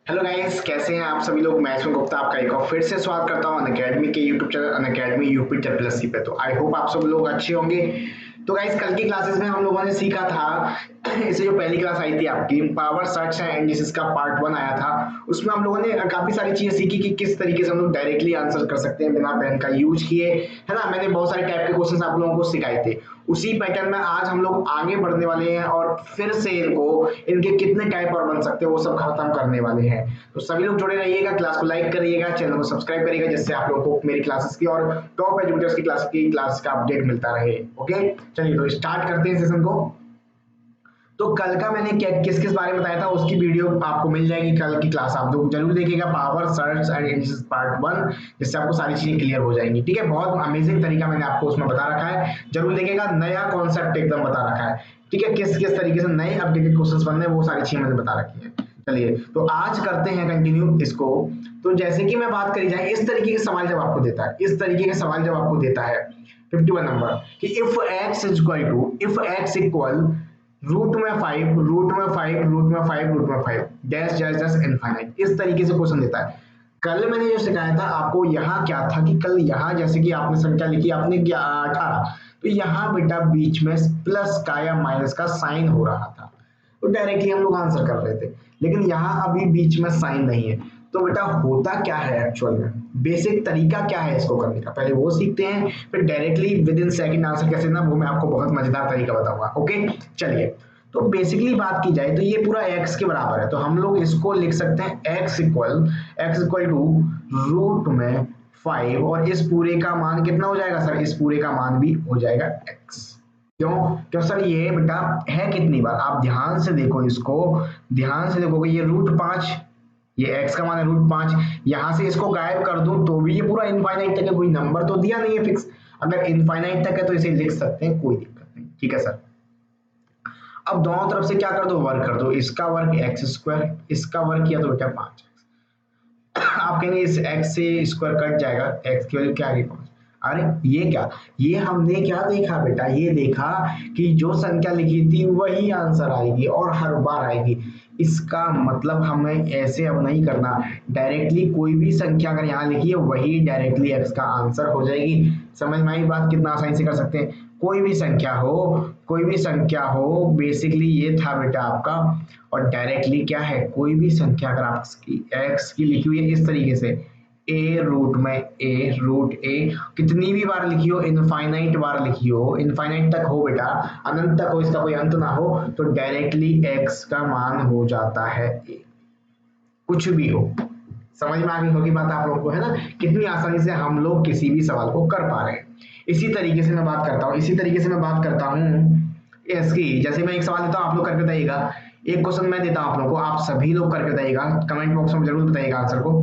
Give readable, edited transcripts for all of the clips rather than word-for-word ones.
Hello guys, कैसे हैं आप सभी लोग। मैं इसमें गुप्ता आपका एक और फिर से स्वागत करता हूं अनअकैडमी के YouTube channel Unacademy UP triple S पे। तो आई होप आप सब लोग अच्छे होंगे। तो गाइस, कल की क्लासेस में हम लोगों ने सीखा था इससे जो पहली क्लास आई थी आपकी पावर सर्च एंड जिसका पार्ट 1 आया था, उसमें हम लोगों ने काफी सारी चीजें सीखी कि किस तरीके से हम लोग डायरेक्टली आंसर कर सकते हैं बिना पेन का यूज किए, है ना। मैंने बहुत सारे टाइप के क्वेश्चंस आप लोगों को सिखाए थे। उसी पैटर्न में आज हम लोग आगे बढ़ने वाले हैं और फिर से इनके कितने टाइप और बन सकते हैं वो सब खत्म करने वाले हैं। तो सभी लोग जुड़े रहिएगा, क्लास को लाइक करिएगा, चैनल को सब्सक्राइब करिएगा, जिससे आप लोगों को मेरी क्लासेस की और टॉप एजुकेटर्स की क्लास का अपडेट मिलता रहे। ओके, चलिए तो स्टार्ट करते हैं सेशन को। तो कल का मैंने क्या किस किस बारे में बताया था उसकी वीडियो आपको मिल जाएगी। कल की क्लास आप लोग जरूर देखिएगा, power search and analysis part 1, जिससे आपको सारी चीजें क्लियर हो जाएंगी। ठीक है, बहुत अमेजिंग तरीका मैंने आपको उसमें बता रखा है, जरूर देखिएगा। नया कॉन्सेप्ट एकदम बता रखा है। ठीक है, किस किस तरीके से नए अपडेटेड क्वेश्चंस बनने हैं वो सारी चीजें मैंने बता रखी है। चलिए तो आज करते हैं कंटिन्यू इसको। तो जैसे कि मैं बात करी जाए, इस तरीके के सवाल जब आपको देता है, इस तरीके के सवाल जब आपको देता है 51 नंबर कि इफ एक्स इक्वल रूट में 5 रूट में 5 रूट में 5 रूट में 5 डैश डैश डैश इनफाइनाइट, इस तरीके से क्वेश्चन देता है। कल मैंने जो सिखाया था आपको, यहाँ क्या था कि कल यहाँ जैसे कि आपने संख्या लिखी आपने 18, तो यहाँ बेटा बीच में प्लस का या माइनस का साइन हो रहा था, तो डायरेक्टली हम लोग आंसर कर रहे थे। लेकिन यहाँ अभी बीच में साइन नहीं है, तो बेटा होता क्या है एक्चुअल में, बेसिक तरीका क्या है इसको करने का, पहले वो सीखते हैं, फिर directly with in second answer कैसे ना वो मैं आपको बहुत मजेदार तरीका बताऊंगा। ओके, चलिए। तो बेसिकली बात की जाए तो ये पूरा x के बराबर है, तो हम लोग इसको लिख सकते हैं x इक्वल टू रूट में 5, और इस पूरे का मान कितना हो जाएगा सर, इस पूरे का मान भी हो जाएगा x। क्यों क्यों सर, ये बेटा है कितनी बार, आप ध्यान से देखो इसको, ध्यान से देखोगे ये रूट 5, ये x का मान है रूट 5, यहां से इसको गायब कर दूं तो भी ये पूरा इनफाइनाइट तक है, कोई नंबर तो दिया नहीं है फिक्स। अगर इनफाइनाइट तक है तो इसे लिख सकते हैं, कोई दिक्कत नहीं। ठीक है सर, अब दोनों तरफ से क्या कर दो, वर्क कर दो, इसका वर्क एक्स स्क्वायर, इसका वर्क किया तो बेटा 5। आप कहेंगे इस x से स्क्वायर कट जाएगा, x की वैल्यू क्या आ गई 5। अरे ये क्या, ये हमने क्या देखा बेटा, ये देखा कि जो संख्या लिखी थी वही आंसर आएगी और हर बार आएगी। इसका मतलब हमें ऐसे अब नहीं करना, डायरेक्टली कोई भी संख्या अगर यहाँ लिखी है वही डायरेक्टली x का आंसर हो जाएगी। समझ में आई बात, कितना आसानी से कर सकते हैं। कोई भी संख्या हो, कोई भी संख्या हो, बेसिकली ये था बेटा आपका। और डायरेक्टली क्या है, कोई भी संख्या अगर आपकी x की लिखी हुई है इस तरीके से, a रूट में a रूट a, कितनी भी बार लिखी हो, इनफाइनाइट बार लिखी हो, इनफाइनाइट तक हो बेटा, अनंत तक हो, इसका कोई अंत ना हो, तो डायरेक्टली x का मान हो जाता है a, कुछ भी हो। समझ में आ गई होगी बात आप लोगों को, है ना, कितनी आसानी से हम लोग किसी भी सवाल को कर पा रहे हैं। इसी तरीके से मैं बात करता हूँ, इसी तरीके से मैं बात करता हूँ इसकी। जैसे मैं एक सवाल देता हूँ, आप लोग करके बताइएगा। एक क्वेश्चन मैं देता हूँ आप लोगों को, आप सभी लोग करके बताइएगा, कमेंट बॉक्स में जरूर बताइएगा आंसर को,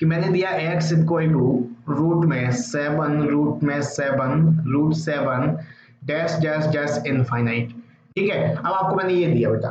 कि मैंने दिया x इक्वल टू रूट में 7 रूट में 7 root 7 dash dash dash infinite. ठीक है, अब आपको मैंने ये दिया बेटा,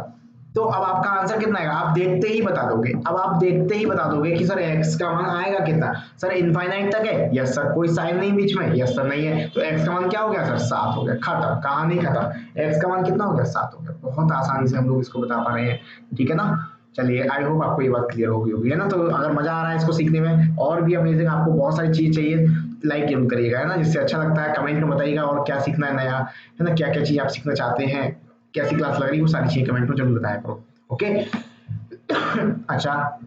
तो अब आपका आंसर कितना आएगा, आप देखते ही बता दोगे। अब आप देखते ही बता दोगे कि सर x का मान आएगा कितना, सर इनफाइनाइट तक है, यस सर, कोई साइन नहीं बीच में, यस सर नहीं है, तो x का मान क्या हो गया सर, 7 हो गया, खत्म, कहानी खत्म। x का मान कितना हो गया, 7 हो गया। बहुत आसानी से हम लोग इसको बता पा रहे हैं। ठीक है ना, चलिए आई होप आपको ये बात क्लियर होगी, है ना। तो अगर मजा आ रहा है इसको सीखने में और भी अमेजिंग, आपको बहुत सारी चीज चाहिए, लाइक जरूर करिएगा, है ना, जिससे अच्छा लगता है। कमेंट में बताइएगा और क्या सीखना है नया, है ना, क्या क्या चीज आप सीखना चाहते हैं, कैसी क्लास लग रही है, वो सारी चीजें कमेंट में जरूर बताया करो। ओके अच्छा,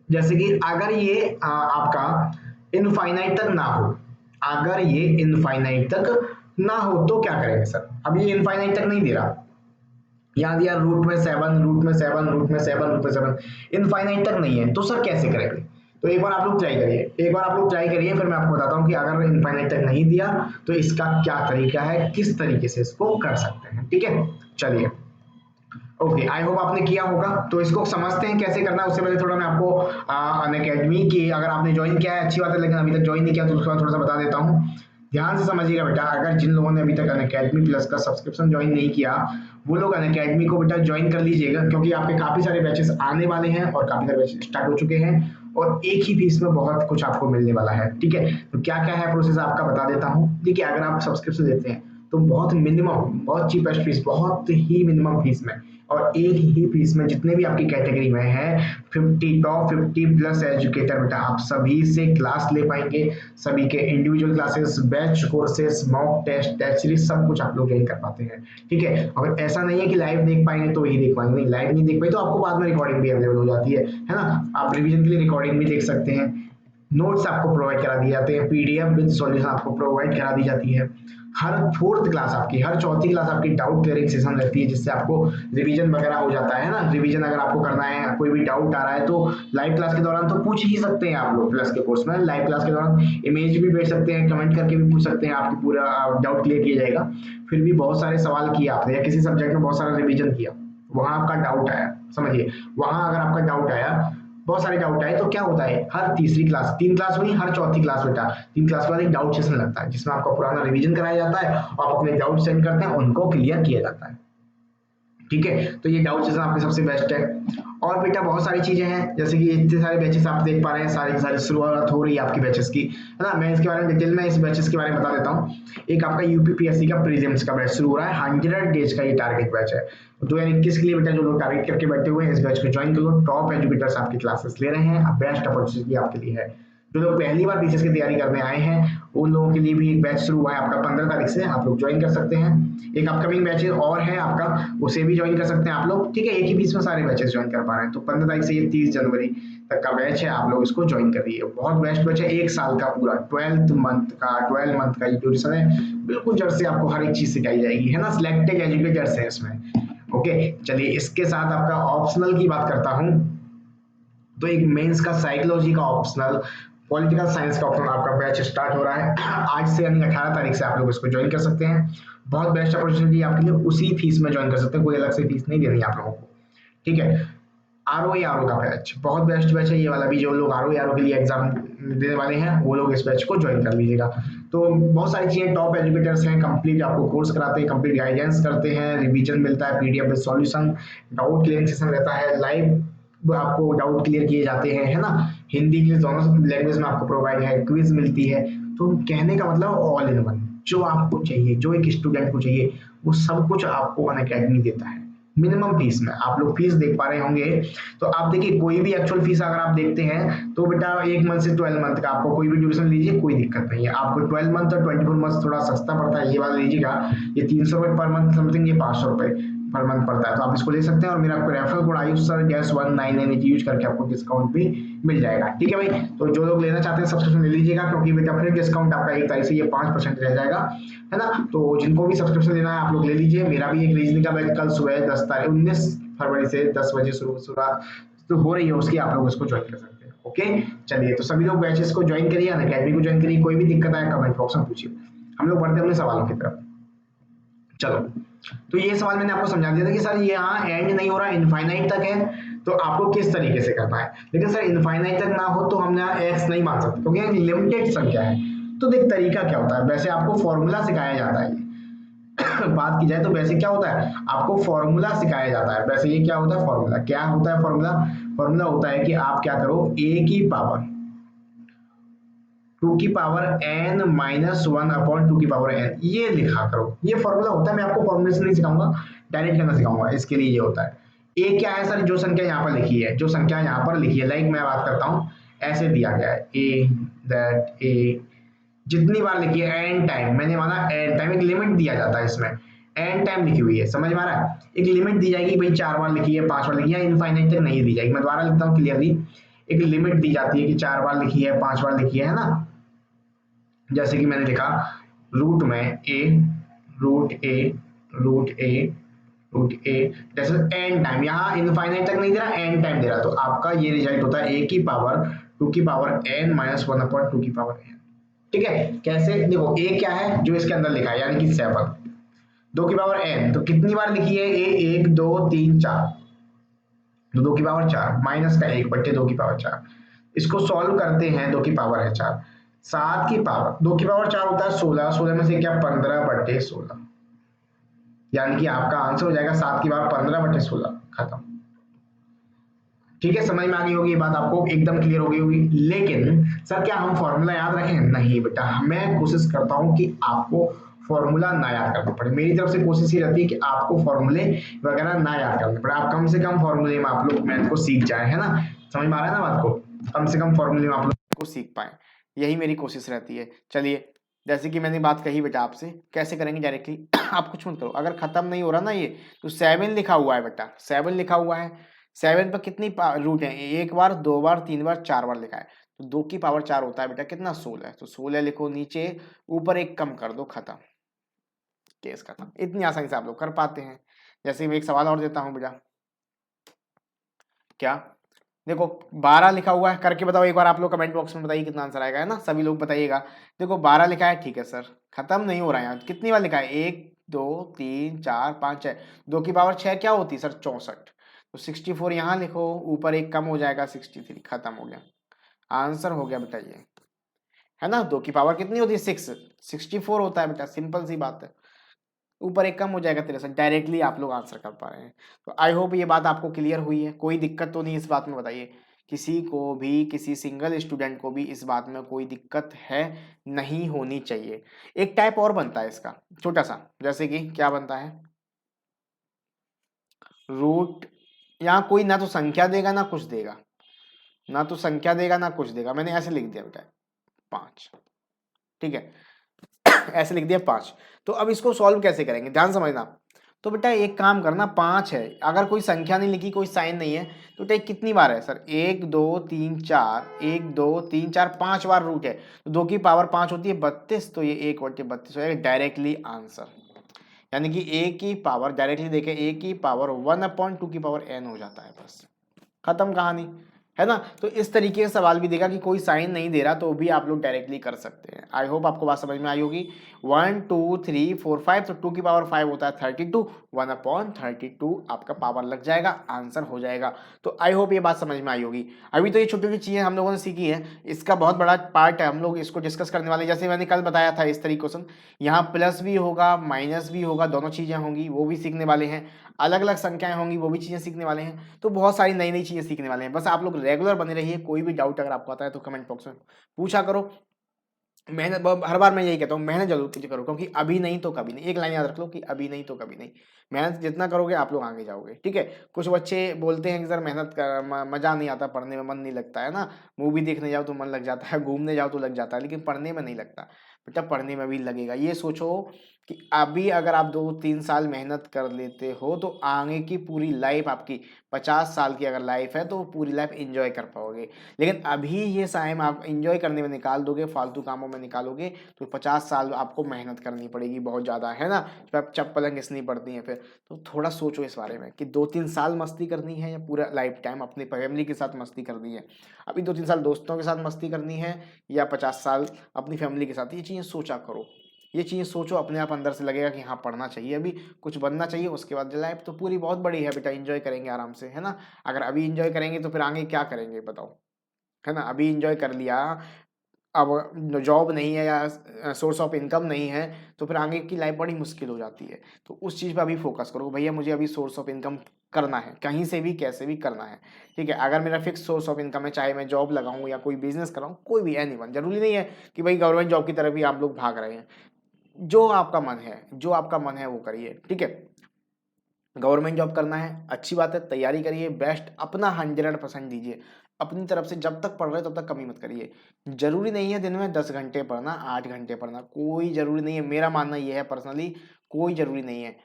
जैसे कि अगर ये आपका इनफाइनाइट तक ना हो, अगर ये इनफाइनाइट तक ना हो तो क्या करेंगे सर। अब ये इनफाइनाइट तक नहीं दे रहा, यहाँ दिया रूट में 7 रूट में 7 रूट में 7 रूट में 7, इनफाइनाइट तक नहीं है, तो सर कैसे करेंगे। तो एक बार आप लोग ट्राई करिए, एक बार आप लोग ट्राई करिए, फिर मैं आपको बताता हूँ कि अगर इनफाइनाइट तक नहीं दिया तो इसका क्या तरीका है, किस तरीके से इसको कर सकते हैं। ठीक है, चलिए ओके, आई होप आपने किया होगा। तो इसको समझते हैं कैसे करना है। उससे पहले थोड़ा मैं आपको अनअकैडमी की, अगर आपने ज्वाइन किया है अच्छी बात है, लेकिन अभी तक ज्वाइन नहीं किया तो उसका थोड़ा सा बता देता हूँ। ध्यान से समझिएगा बेटा, अगर जिन लोगों ने अभी तक अनअकैडमी प्लस का सब्सक्रिप्शन ज्वाइन नहीं किया, वो लोग अनअकैडमी को बेटा ज्वाइन कर लीजिएगा, क्योंकि आपके काफी सारे बैचेस आने वाले हैं और काफी सारे बैचेस स्टार्ट हो चुके हैं, और एक ही फीस में बहुत कुछ आपको मिलने वाला है। ठीक है, तो क्या क्या है प्रोसेस आपका बता देता हूँ। देखिए, अगर आप सब्सक्रिप्शन देते हैं तो बहुत मिनिमम, बहुत चीपेस्ट फीस, बहुत ही मिनिमम फीस में और एक ही फीस में जितने भी आपकी कैटेगरी में है 50 टॉप 50 प्लस एजुकेटर बेटा आप सभी से क्लास ले पाएंगे। सभी के individual classes, batch courses, mock test, test series सब कुछ आप लोग ज्वाइन कर पाते हैं। ठीक है, अगर ऐसा नहीं है कि लाइव देख पाएंगे तो ही देख पाएंगे, नहीं लाइव नहीं देख पाए तो आपको बाद में रिकॉर्डिंग भी अवेलेबल हो जाती है ना। आप रिवीजन के लिए रिकॉर्डिंग भी देख सकते हैं, नोट्स आपको प्रोवाइड करा दिए जाते हैं, पीडीएफ विद सॉल्यूशन आपको प्रोवाइड करा दी जाती है। हर फोर्थ क्लास आपकी, हर चौथी क्लास आपकी डाउट क्लियरिंग सेशन रहती है जिससे आपको रिवीजन वगैरह हो जाता है ना। रिवीजन अगर आपको करना है, कोई भी डाउट आ रहा है तो लाइव क्लास के दौरान तो पूछ ही सकते हैं आप लोग। प्लस के कोर्स में लाइव क्लास के दौरान इमेज भी भेज सकते हैं, कमेंट करके भी पूछ सकते हैं, आपकी पूरा डाउट क्लियर किया जाएगा। फिर भी बहुत सारे सवाल किए आपने या किसी सब्जेक्ट में बहुत सारा रिवीजन किया, वहां आपका डाउट आया, समझिए वहां अगर आपका डाउट आया, बहुत सारे डाउट आए तो क्या होता है, हर तीसरी क्लास, 3 क्लास हुई, हर चौथी क्लास बेटा 3 क्लास के बाद एक डाउट सेशन लगता है जिसमें आपका पुराना रिवीजन कराया जाता है, आप अपने डाउट सेंड करते हैं, उनको क्लियर किया जाता है। ठीक है, तो ये डाउट सेशन आपके सबसे बेस्ट है। और बेटा बहुत सारी चीजें हैं, जैसे कि इतने सारे बैचेस आप देख पा रहे हैं, सारी सारी शुरुआत हो रही है आपकी बैचेस की, है ना। मैं इसके बारे में डिटेल में इस बैचेस के बारे में बता देता हूँ। एक आपका यूपीपीएससी का प्रीलिम्स का बैच शुरू हो रहा है, 100 डेज का ये टारगेट बैच है। 2021 के लिए बेटा जो लोग टारगेट करके बैठे हुए हैं इस बैच को ज्वाइन कर लो। टॉप एजुकेटर्स आपकी क्लासेस ले रहे हैं, बेस्ट अपॉर्चुनिटी आपके लिए है। जो लोग पहली बार बीसीएस की तैयारी करने आए हैं उन लोगों के लिए भी एक बैच शुरू हुआ है आपका 15 तारीख से, आप लोग ज्वाइन कर सकते हैं। एक अपकमिंग बैच और है आपका, उसे भी ज्वाइन कर सकते हैं आप लोग। ठीक है, एक ही बीच में सारे बैचेस ज्वाइन कर पा रहे हैं। तो 15 तारीख से ये 30 जनवरी तक का बैच है, आप लोग इसको ज्वाइन कर रही है। बहुत बेस्ट बैच है, एक साल का पूरा 12 मंथ का ये ड्यूरेशन है। बिल्कुल जड़ से आपको हर एक चीज सिखाई जाएगी, है ना। सिलेक्टेड एजुकेटर्स है इसमें। ओके, चलिए इसके साथ आपका ऑप्शनल की बात करता हूँ। तो एक मेंस का साइकोलॉजी का ऑप्शनल, पॉलिटिकल साइंस का ऑप्शनल आपका बैच स्टार्ट हो रहा है आज से, यानी 18 तारीख से आप लोग इसको ज्वाइन कर सकते हैं। बहुत बेस्ट अपॉर्चुनिटी आपके लिए, उसी फीस में ज्वाइन कर सकते हैं, कोई अलग से फीस नहीं देनी है आप लोगों को। ठीक है, आरओ का बैच बहुत बेस्ट बैच है ये वाला भी। जो लोग आरओ के लिए एग्जाम देने वाले हैं वो लोग इस बैच को ज्वाइन कर लीजिएगा। तो बहुत सारी चीजें, टॉप एजुकेटर्स हैं, कंप्लीट आपको कोर्स कराते हैं, कंप्लीट गाइडेंस करते हैं, रिवीजन मिलता है, PDF with solution, doubt clearing session रहता है, लाइव आपको डाउट क्लियर किए जाते हैं, है ना। हिंदी इंग्लिश दोनों लैंग्वेज में आपको प्रोवाइड है, क्विज मिलती है। तो कहने का मतलब ऑल इन वन, जो आपको चाहिए, जो एक स्टूडेंट को चाहिए वो सब कुछ आपको अनअकैडमी देता है मिनिमम फीस में। आप लोग फीस देख पा रहे होंगे, तो आप देखिए कोई भी एक्चुअल फीस अगर आप देखते हैं तो बेटा 1 मंथ से 12 मंथ का आपको कोई भी ड्यूरेशन लीजिए, कोई दिक्कत नहीं है। आपको 12 मंथ और 24 मंथ थोड़ा सस्ता पड़ता है, ये वाला लीजिएगा, ये 300 रुपये पर मंथ समथिंग, ये 500 रुपये पर मंथ पड़ता है। तो आप इसको ले सकते हैं और मेरा आपको referral code Ayush sir gas 199 use करके आपको डिस्काउंट भी मिल जाएगा। ठीक है भाई, तो जो लोग लेना चाहते हैं सब्सक्रिप्शन ले लीजिएगा, क्योंकि बेटा फिर डिस्काउंट आपका 1 तारीख से ये 5% रह जाएगा, है ना। तो जिनको भी सब्सक्रिप्शन लेना है आप लोग ले लीजिए। मेरा भी एक रीजनिंग का बैच कल सुबह 19 फरवरी से 10 बजे शुरुआत तो हो रही है उसकी, आप लोग उसको ज्वाइन कर सकते हैं। ओके, चलिए तो सभी लोग बैचेस को ज्वाइन करिए, अनअकैडमी को ज्वाइन करिए। कोई भी दिक्कत आए कमेंट बॉक्स में पूछिए, हम लोग बढ़ते हैं अपने सवालों की तरफ। चलो, तो ये सवाल मैंने आपको समझा दिया था कि सर ये यहाँ एंड नहीं हो रहा, इनफाइनाइट तक है, तो आपको किस तरीके से करना है। लेकिन सर इनफाइनाइट तक ना हो तो हम यहाँ एक्स नहीं मान सकते क्योंकि लिमिटेड संख्या है। तो देख तरीका क्या होता है, वैसे आपको फॉर्मूला सिखाया जाता है बात की जाए तो वैसे क्या होता है, आपको फॉर्मूला सिखाया जाता है। वैसे ये क्या होता है, फॉर्मूला क्या होता है, फॉर्मूला फॉर्मूला होता है कि आप क्या करो, a की पावर 2 की पावर n माइनस 1 अपॉन 2 की पावर n, ये लिखा करो। ये फॉर्मूला होता है। मैं आपको फॉर्मूले से नहीं सिखाऊंगा, डायरेक्ट करना सिखाऊंगा। इसके लिए ये होता है, a क्या है सर, जो संख्या यहाँ पर लिखी है, जो संख्या यहाँ पर लिखी है, लाइक मैं बात करता हूँ, ऐसे दिया गया है a दैट a, जितनी बार लिखी है एन टाइम, मैंने माना एन टाइम, एक लिमिट दिया जाता है इसमें, एन टाइम लिखी हुई है, समझ में आ रहा है। एक लिमिट दी जाएगी, भाई 4 बार लिखी है, 5 बार लिखी है, इनफाइनाइट तक नहीं दी जाएगी। मैं दोबारा लिखता हूँ क्लियरली, एक लिमिट दी जाती है कि 4 बार लिखी है, 5 बार लिखी है ना। जैसे कि मैंने लिखा रूट में ए रूट ए रूट ए रूट ए, जैसे एन टाइम, यहाँ इनफाइनाइट तक नहीं दे रहा, एन टाइम दे रहा, तो आपका ये रिजल्ट होता है a की पावर 2 की पावर n माइनस 1 अपॉन 2 की पावर n। ठीक है, कैसे देखो, a क्या है जो इसके अंदर लिखा है, यानी कि 7, 2 की पावर n, तो कितनी बार लिखी है a, 1 2 3 4, तो 2 की पावर 4 माइनस का 1 बट्टे 2 की पावर 4, इसको सॉल्व करते हैं, 2 की पावर है 4, 7 की पावर 2 की पावर 4 होता है 16, 16 में से क्या 15 बट्टे 16, यानी कि आपका आंसर हो जाएगा 7 की पावर 15 बट्टे 16, खत्म। ठीक है, समझ में आ गई होगी ये बात, आपको एकदम क्लियर हो गई होगी। लेकिन सर क्या हम फॉर्मूला याद रखें, नहीं बेटा, मैं कोशिश करता हूं कि आपको फॉर्मूला ना याद करना पड़े। मेरी तरफ से कोशिश ये रहती है कि आपको फॉर्मूले वगैरह ना याद करने पड़े, आप कम से कम फॉर्मूले में आप लोग मैथ को सीख जाए, है ना। समझ में आ रहा है ना बात को, कम से कम फॉर्मूले में आप लोग को सीख पाए, यही मेरी कोशिश रहती है। चलिए, जैसे कि मैंने बात कही बेटा आपसे, कैसे करेंगे डायरेक्टली आप कुछ मत करो, अगर खत्म नहीं हो रहा ना ये, तो 7 लिखा हुआ है बेटा, 7 लिखा हुआ है, 7 पर कितनी रूट है, एक बार, 2 बार, 3 बार, 4 बार लिखा है, तो 2 की पावर 4 होता है बेटा कितना, 16। तो 16 लिखो नीचे, ऊपर एक कम कर दो, खत्म, केस खत्म। इतनी आसानी से आप लोग कर पाते हैं। जैसे मैं एक सवाल और देता हूं बेटा, क्या, देखो 12 लिखा हुआ है, करके बताओ एक बार आप लोग कमेंट बॉक्स में, बताइए कितना आंसर आएगा, है ना, सभी लोग बताइएगा। देखो 12 लिखा है, ठीक है सर, खत्म नहीं हो रहा है यहाँ, कितनी बार लिखा है, 1 2 3 4 5 6, 2 की पावर 6 क्या होती है सर, 64। तो 64 यहाँ लिखो, ऊपर एक कम हो जाएगा, 63, खत्म हो गया, आंसर हो गया बेटा ये, है ना। 2 की पावर कितनी होती है, 6, 64 होता है बेटा, सिंपल सी बात है, ऊपर एक कम हो जाएगा 63, डायरेक्टली आप लोग आंसर कर पा रहे हैं। तो आई होप ये बात आपको क्लियर हुई है, कोई दिक्कत तो नहीं इस बात में, बताइए, किसी को भी, किसी सिंगल स्टूडेंट को भी इस बात में कोई दिक्कत है, नहीं होनी चाहिए। एक टाइप और बनता है इसका, छोटा सा, जैसे कि क्या बनता है, रूट, यहाँ कोई ना तो संख्या देगा ना कुछ देगा, ना तो संख्या देगा ना कुछ देगा, मैंने ऐसे लिख दिया बेटा 5, ठीक है ऐसे लिख दिया 5। तो अब इसको सॉल्व कैसे करेंगे, ध्यान समझना। तो बेटा एक काम करना, 5 है, अगर कोई संख्या नहीं लिखी, कोई साइन नहीं है, तो बेटा कितनी बार है सर, 1 2 3 4, 1 2 3 4 5 बार रूट है, तो 2 की पावर 5 होती है 32, तो ये 1/32 हो जाएगा, डायरेक्टली आंसर। यानी कि a की पावर, डायरेक्टली देखें, a की पावर 1/2 की पावर n हो जाता है, बस खत्म कहानी, है ना। तो इस तरीके से सवाल भी देगा कि कोई साइन नहीं दे रहा, तो भी आप लोग डायरेक्टली कर सकते हैं। आई होप आपको बात समझ में आई होगी। 1 2 3 4 5, तो 2 की पावर 5 होता है 32, 1/32 आपका पावर लग जाएगा, आंसर हो जाएगा। तो आई होप ये बात समझ में आई होगी। अभी तो ये छोटी छोटी चीजें हम लोगों ने सीखी है, इसका बहुत बड़ा पार्ट है, हम लोग इसको डिस्कस करने वाले, जैसे मैंने कल बताया था इस तरीके क्वेश्चन, यहाँ प्लस भी होगा, माइनस भी होगा, दोनों चीजें होंगी, वो भी सीखने वाले हैं, अलग अलग संख्याएं होंगी, वो भी चीजें सीखने वाले हैं। तो बहुत सारी नई नई चीजें सीखने वाले हैं, बस आप लोग रेगुलर बने रहिए। कोई भी डाउट अगर आपको आता है तो कमेंट बॉक्स में पूछा करो, मेहनत, हर बार मैं यही कहता हूँ, मेहनत जरूर कीजिए करो, क्योंकि अभी नहीं तो कभी नहीं, एक लाइन याद रख लो कि अभी नहीं तो कभी नहीं, मेहनत जितना करोगे आप लोग आगे जाओगे, ठीक है। कुछ बच्चे बोलते हैं कि सर मेहनत कर, मजा नहीं आता, पढ़ने में मन नहीं लगता, है ना, मूवी देखने जाओ तो मन लग जाता है, घूमने जाओ तो लग जाता है, लेकिन पढ़ने में नहीं लगता। बेटा पढ़ने में भी लगेगा, ये सोचो कि अभी अगर आप 2-3 साल मेहनत कर लेते हो, तो आगे की पूरी लाइफ आपकी, 50 साल की अगर लाइफ है, तो पूरी लाइफ एंजॉय कर पाओगे। लेकिन अभी ये टाइम आप एंजॉय करने में निकाल दोगे, फालतू कामों में निकालोगे, तो 50 साल आपको मेहनत करनी पड़ेगी बहुत ज़्यादा, है ना। जब चप्पलें घिसनी पड़ती हैं फिर, तो थोड़ा सोचो इस बारे में कि 2-3 साल मस्ती करनी है, या पूरा लाइफ टाइम अपनी फैमिली के साथ मस्ती करनी है। अभी 2-3 साल दोस्तों के साथ मस्ती करनी है, या 50 साल अपनी फैमिली के साथ, ये चीज़ें सोचा करो, ये चीज़ें सोचो, अपने आप अंदर से लगेगा कि हाँ पढ़ना चाहिए, अभी कुछ बनना चाहिए, उसके बाद लाइफ तो पूरी बहुत बड़ी है बेटा, एंजॉय करेंगे आराम से, है ना। अगर अभी एंजॉय करेंगे तो फिर आगे क्या करेंगे बताओ, है ना। अभी एंजॉय कर लिया, अब जॉब नहीं है या सोर्स ऑफ इनकम नहीं है, तो फिर आगे की लाइफ बड़ी मुश्किल हो जाती है। तो उस चीज़ पे अभी फोकस करो, भैया मुझे अभी सोर्स ऑफ इनकम करना है, कहीं से भी कैसे भी करना है, ठीक है। अगर मेरा फिक्स सोर्स ऑफ इनकम है, चाहे मैं जॉब लगाऊं या कोई बिजनेस कराऊं, कोई भी, एनीवन, जरूरी नहीं है कि भाई गवर्नमेंट जॉब की तरफ भी आप लोग भाग रहे हैं, जो आपका मन है, जो आपका मन है वो करिए, ठीक है। गवर्नमेंट जॉब करना है, अच्छी बात है, तैयारी करिए, बेस्ट अपना 100% दीजिए अपनी तरफ से। जब तक पढ़ रहे हो तब तक कमी मत करिए। जरूरी नहीं है दिन में 10 घंटे पढ़ना, 8 घंटे पढ़ना, कोई जरूरी नहीं है, मेरा मानना यह है पर्सनली, कोई जरूरी नहीं है।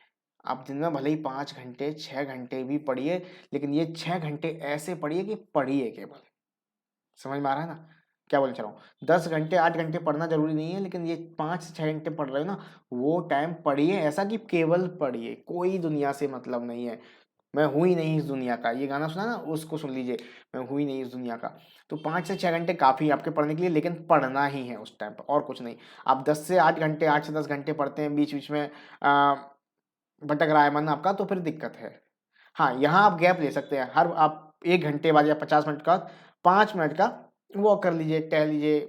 आप दिन में भले ही 5 घंटे 6 घंटे भी पढ़िए, लेकिन ये 6 घंटे ऐसे पढ़िए कि पढ़िए केवल, समझ में आ रहा है ना क्या बोल रहा हूँ। 10 घंटे 8 घंटे पढ़ना जरूरी नहीं है, लेकिन ये 5 से 6 घंटे पढ़ रहे हो ना, वो टाइम पढ़िए, ऐसा कि केवल पढ़िए, कोई दुनिया से मतलब नहीं है। मैं हूं ही नहीं इस दुनिया का, ये गाना सुना ना, उसको सुन लीजिए, मैं हूं ही नहीं इस दुनिया का। तो 5 से 6 घंटे काफी है आपके पढ़ने के लिए, लेकिन पढ़ना ही है उस टाइम पर, और कुछ नहीं। आप 10 से 8 घंटे 8 से 10 घंटे पढ़ते हैं, बीच बीच में भटक रहा है मन आपका, तो फिर दिक्कत है। हाँ, यहाँ आप गैप ले सकते हैं, हर आप 1 घंटे बाद या 50 मिनट का, 5 मिनट का वॉक कर लीजिए, टहल लीजिए,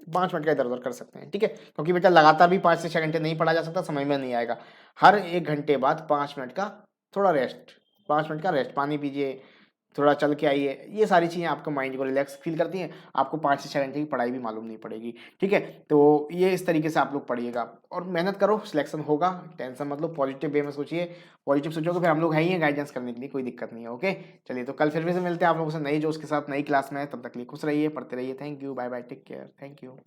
5 मिनट का इधर उधर कर सकते हैं, ठीक है। क्योंकि बेटा लगातार भी 5 से 6 घंटे नहीं पढ़ा जा सकता, समझ में नहीं आएगा। हर 1 घंटे बाद 5 मिनट का थोड़ा रेस्ट, 5 मिनट का रेस्ट, पानी पीजिए, थोड़ा चल के आइए, ये सारी चीज़ें आपको माइंड को रिलैक्स फील करती हैं, आपको 5 से 6 घंटे की पढ़ाई भी मालूम नहीं पड़ेगी, ठीक है? तो ये इस तरीके से आप लोग पढ़िएगा और मेहनत करो, सिलेक्शन होगा, टेंशन मत लो, पॉजिटिव वे में सोचिए, पॉजिटिव सोचोगे फिर हम लोग हैं ही हैं गाइडेंस करने के लिए, कोई दिक्कत नहीं है, ओके? चलिए तो कल फिर से मिलते हैं आप लोगों से नए जोश के साथ, नई क्लास में, तब तक के लिए खुश रहिए, पढ़ते रहिए, thank you, bye bye, take care, thank you.